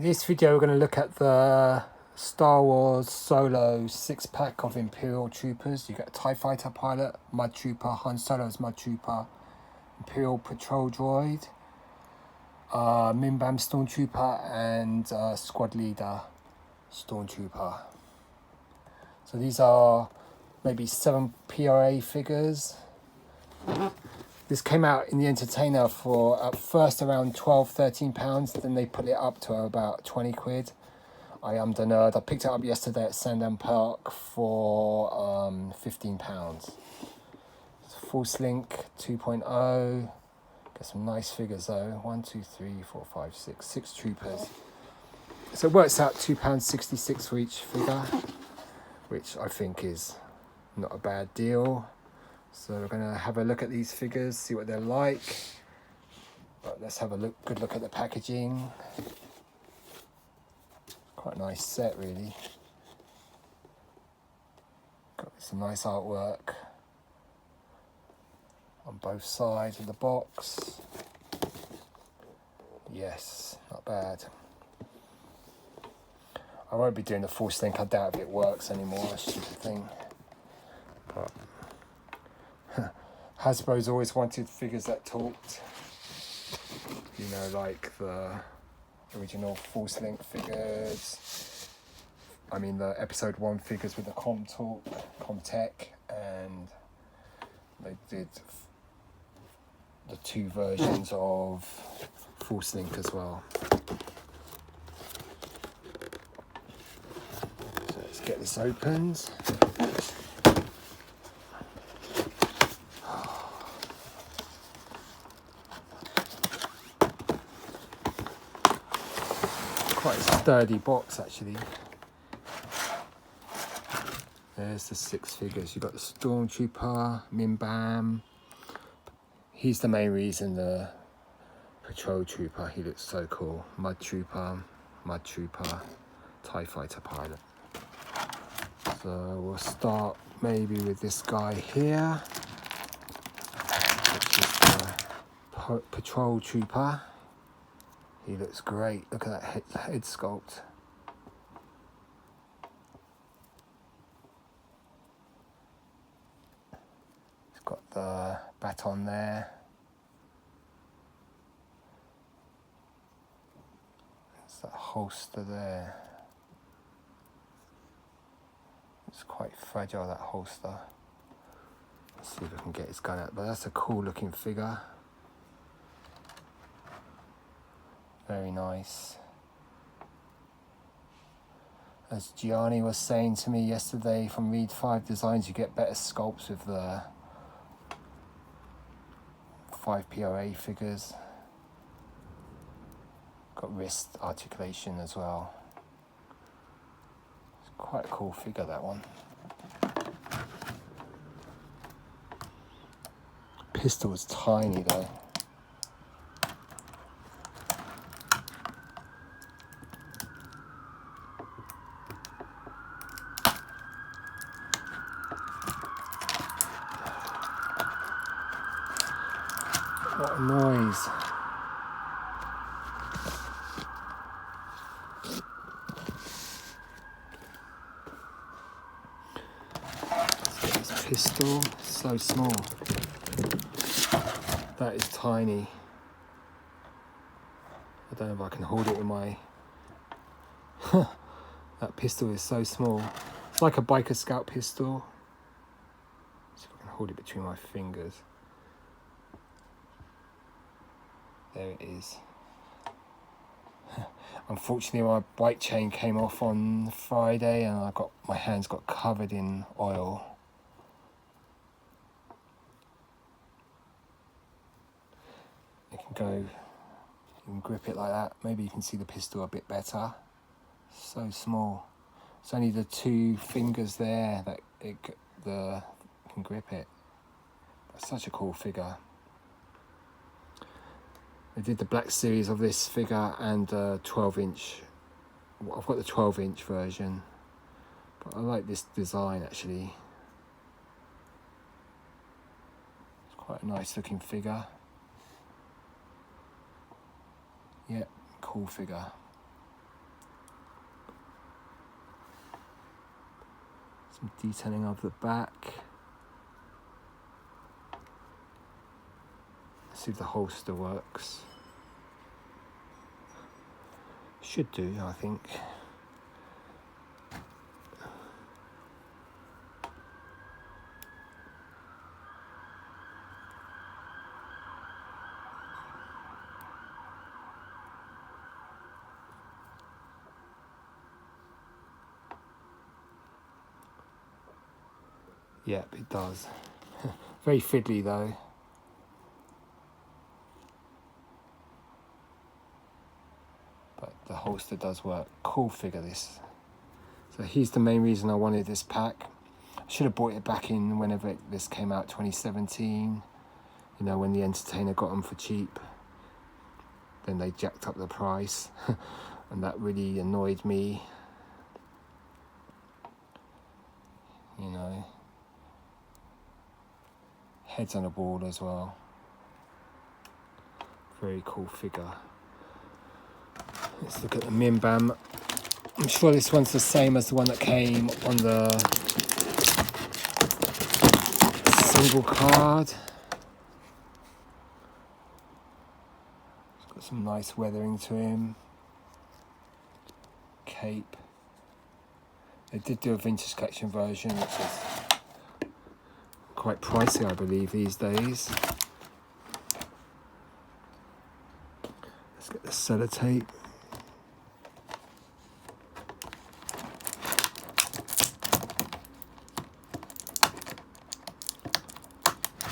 this video, we're going to look at the Star Wars Solo 6-pack of Imperial Troopers. You got TIE Fighter Pilot, Mud Trooper, Han Solo's Mud Trooper, Imperial Patrol Droid, Mimbam Stormtrooper, and Squad Leader Stormtrooper. So these are maybe 7 PRA figures. This came out in the Entertainer for at first around £12-13, then they put it up to about 20 quid. I am the nerd. I picked it up yesterday at Sandown Park for £15. It's Force Link 2.0. Got some nice figures though. 1, 2, 3, 4, 5, 6. 6 troopers. So it works out £2.66 for each figure, which I think is not a bad deal. So we're going to have a look at these figures, see what they're like. But let's have a good look at the packaging. Quite a nice set, really. Got some nice artwork on both sides of the box. Yes, not bad. I won't be doing the Force Link. I doubt if it works anymore, a stupid thing. But Hasbro's always wanted figures that talked. You know, like the original Force Link figures. I mean the episode 1 figures with the Comtech, and they did the 2 versions of Force Link as well. So let's get this opened. Quite a sturdy box actually. There's the 6 figures. You've got the Stormtrooper, Mimbam. He's the main reason, the Patrol Trooper. He looks so cool. Mud Trooper, TIE Fighter Pilot. So we'll start maybe with this guy here, which is the Patrol Trooper. He looks great. Look at that head sculpt. He's got the baton there. There's that holster there. It's quite fragile, that holster. Let's see if I can get his gun out. But that's a cool looking figure. Very nice. As Gianni was saying to me yesterday from Read 5 Designs, you get better sculpts with the 5 PRA figures. Got wrist articulation as well. It's quite a cool figure, that one. Pistol is tiny though. What a noise. Let's get this pistol. So small. That is tiny. I don't know if I can hold it with my... That pistol is so small. It's like a Biker Scout pistol. See if I can hold it between my fingers. There it is. Unfortunately, my bike chain came off on Friday and my hands got covered in oil. You can grip it like that. Maybe you can see the pistol a bit better. So small. It's only the 2 fingers there that can grip it. That's such a cool figure. They did the black series of this figure and 12-inch. I've got the 12-inch version, but I like this design actually. It's quite a nice looking figure. Yeah, cool figure. Some detailing of the back. Let's see if the holster works. Should do, I think. Yep, it does. Very fiddly though. But the holster does work. Cool figure this. So here's the main reason I wanted this pack. I should have bought it back in whenever this came out, 2017. You know, when the Entertainer got them for cheap. Then they jacked up the price. And that really annoyed me. You know. Heads on a ball as well. Very cool figure. Let's look at the Mimbam. I'm sure this one's the same as the one that came on the single card. It's got some nice weathering to him. Cape. They did do a vintage collection version, which is quite pricey, I believe, these days. Let's get the sellotape.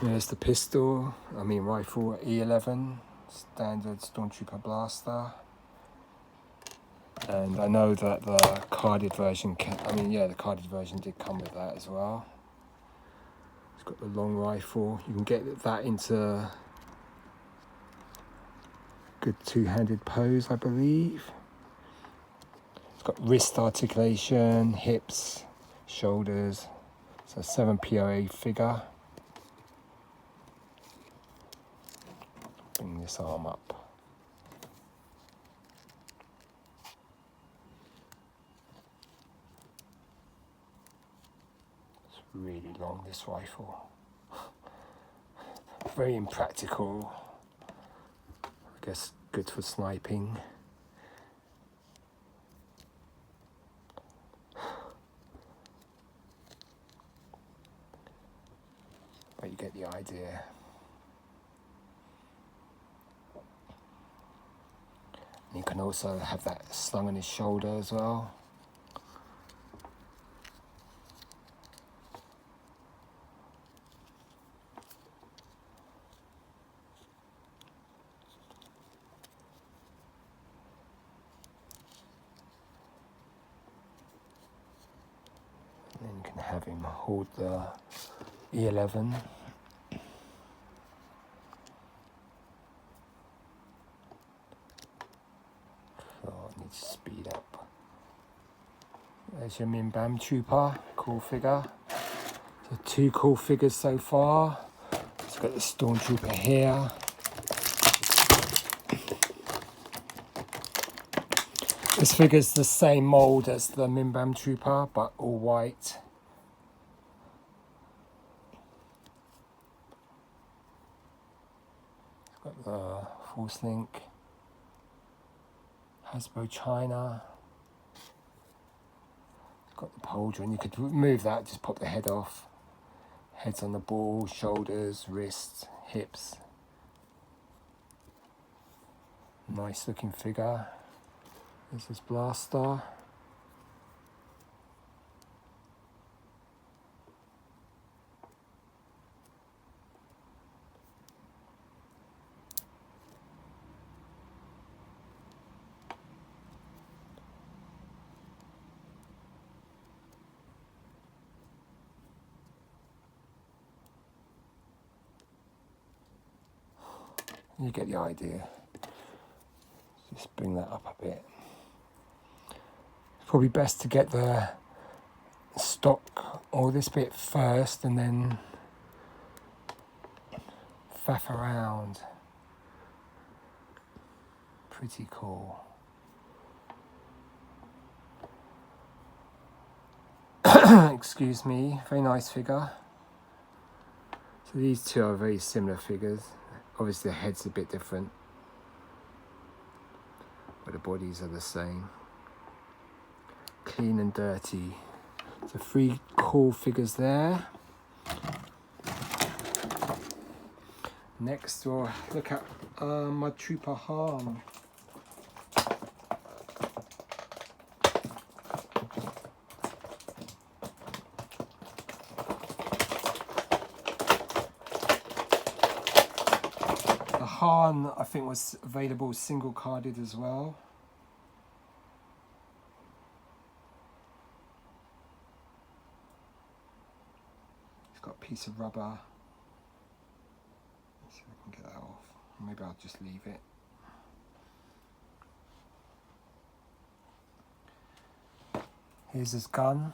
There's the rifle E11, standard Stormtrooper blaster. And I know that the carded version the carded version did come with that as well. It's got the long rifle. You can get that into good two-handed pose, I believe. It's got wrist articulation, hips, shoulders. It's a 7 POA figure. Bring this arm up. It's really long, this rifle. Very impractical. I guess good for sniping. But you get the idea. You can also have that slung on his shoulder as well. And then you can have him hold the E11. Speed up. There's your Mimbam Trooper, cool figure. So 2 cool figures so far. It's got the Stormtrooper here. This figure's the same mould as the Mimbam Trooper, but all white. It's got the Force Link. Hasbro China. It's got the pauldron. You could remove that, just pop the head off. Heads on the ball, shoulders, wrists, hips. Nice looking figure. There's his blaster. You get the idea. Just bring that up a bit. It's probably best to get the stock or this bit first and then faff around. Pretty cool. Excuse me, very nice figure. So these two are very similar figures. Obviously the head's a bit different, but the bodies are the same. Clean and dirty. So 3 cool figures there. Next we'll look at my Trooper Han. The Han I think was available single carded as well. It's got a piece of rubber. Let's see if I can get that off. Maybe I'll just leave it. Here's his gun.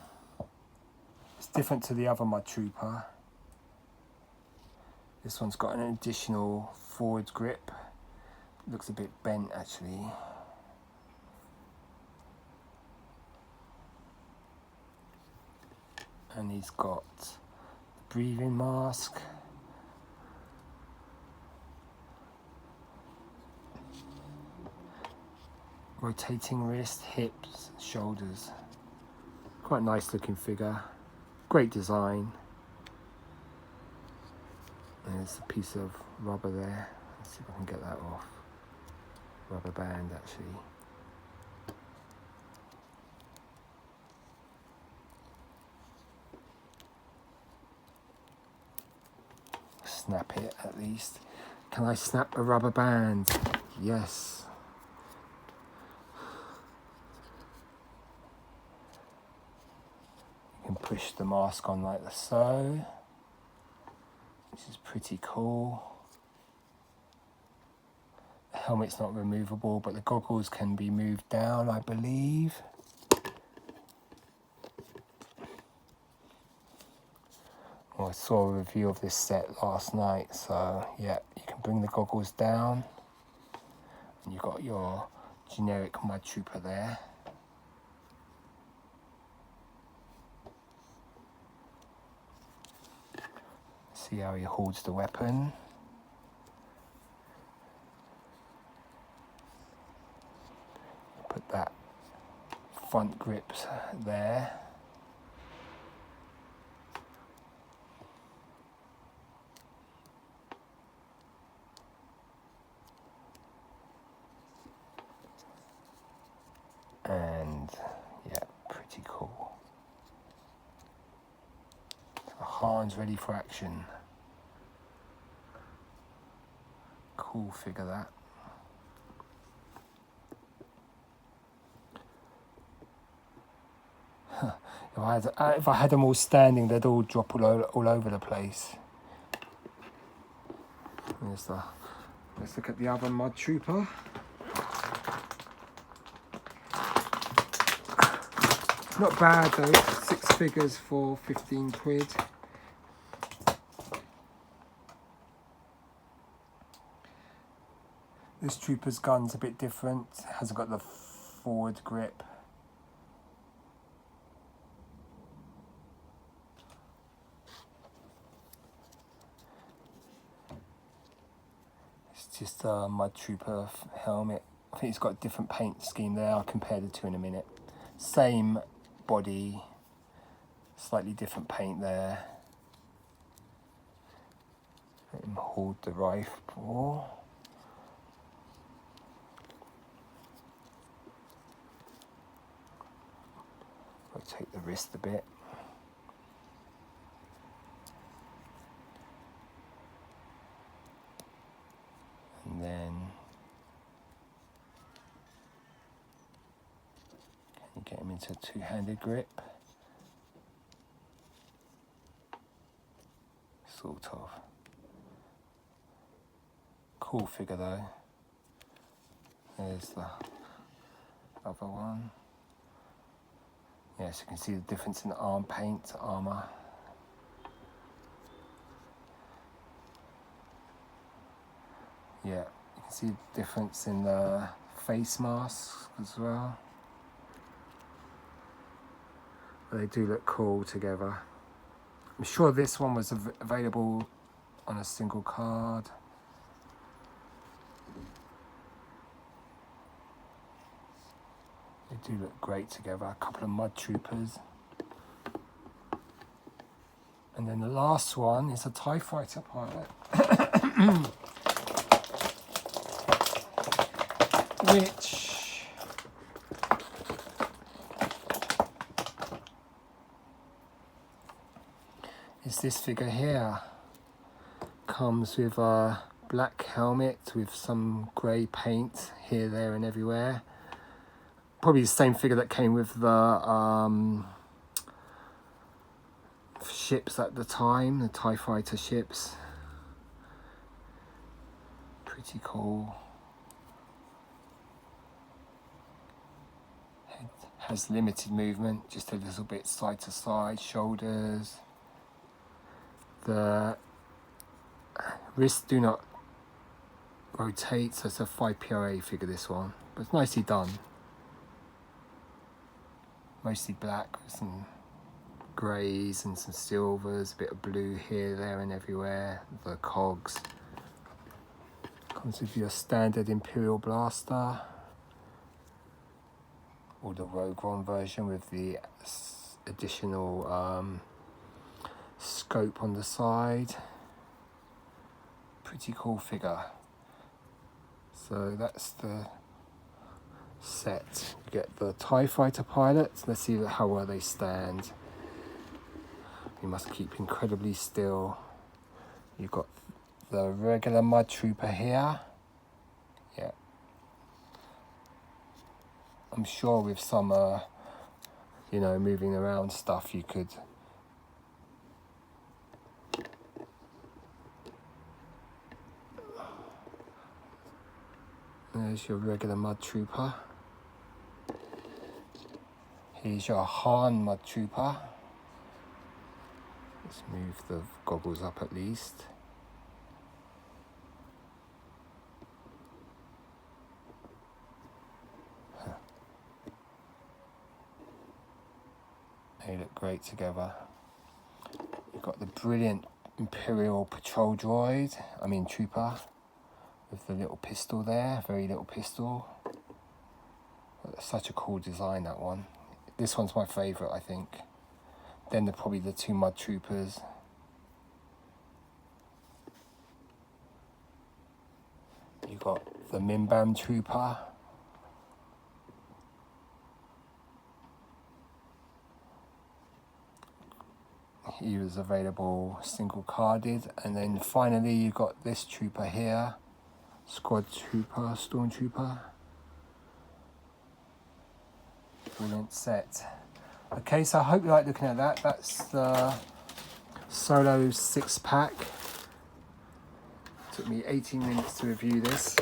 It's different to the other Mud Trooper. This one's got an additional forward grip. Looks a bit bent actually. And he's got the breathing mask. Rotating wrist, hips, shoulders. Quite a nice looking figure. Great design. There's a piece of rubber there. Let's see if I can get that off. Rubber band actually. Snap it at least. Can I snap a rubber band? Yes. You can push the mask on like so, which is pretty cool. The helmet's not removable, but the goggles can be moved down, I believe. Well, I saw a review of this set last night, so yeah, you can bring the goggles down, and you've got your generic Mud Trooper there. See how he holds the weapon. Put that front grip there. And yeah, pretty cool. So Han's ready for action. Cool figure that. If I had them all standing, they'd all drop all over the place. Let's look at the other Mud Trooper. Not bad though, 6 figures for 15 quid. This Trooper's gun's a bit different, it hasn't got the forward grip. It's just a Mud Trooper helmet. I think it's got a different paint scheme there, I'll compare the two in a minute. Same body, slightly different paint there. Let him hold the rifle. Rotate the wrist a bit. And then can you get him into a two-handed grip? Sort of. Cool figure though. There's the other one. Yes, you can see the difference in the arm paint, armour. Yeah, you can see the difference in the face masks as well. But they do look cool together. I'm sure this one was available on a single card. They do look great together. A couple of Mud Troopers. And then the last one is a TIE Fighter pilot. Which is this figure here. Comes with a black helmet with some grey paint here, there and everywhere. Probably the same figure that came with the ships at the time, the TIE Fighter ships. Pretty cool. Head has limited movement, just a little bit side to side, shoulders. The wrists do not rotate, so it's a 5 PRA figure, this one. But it's nicely done. Mostly black with some greys and some silvers, a bit of blue here, there and everywhere. The cogs. Comes with your standard Imperial blaster. Or the Rogue One version with the additional scope on the side. Pretty cool figure. So that's the set. You get the TIE Fighter pilots. Let's see how well they stand. You must keep incredibly still. You've got the regular Mud Trooper here. Yeah. I'm sure with some, you know, moving around stuff, you could There's your regular Mud Trooper. Here's your Han Mud Trooper. Let's move the goggles up at least. They look great together. You've got the brilliant Imperial Patrol Droid, Trooper, with the little pistol there, very little pistol. Such a cool design, that one. This one's my favourite, I think. Then probably the two Mud Troopers. You've got the Mimbam Trooper. He was available single carded. And then finally you've got this trooper here. Squad Trooper, Stormtrooper. Brilliant set. Okay, so I hope you like looking at that. That's the Solo 6-pack. Took me 18 minutes to review this.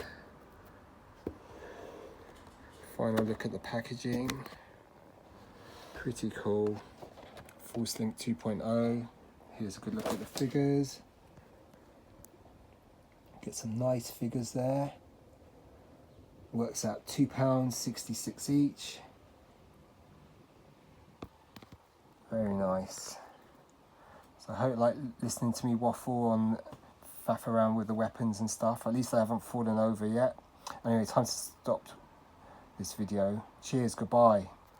Final look at the packaging. Pretty cool. Force Link 2.0. Here's a good look at the figures. Get some nice figures there. Works out £2.66 each. Very nice. So I hope you like listening to me waffle on faff around with the weapons and stuff. At least I haven't fallen over yet. Anyway, time to stop this video. Cheers, goodbye.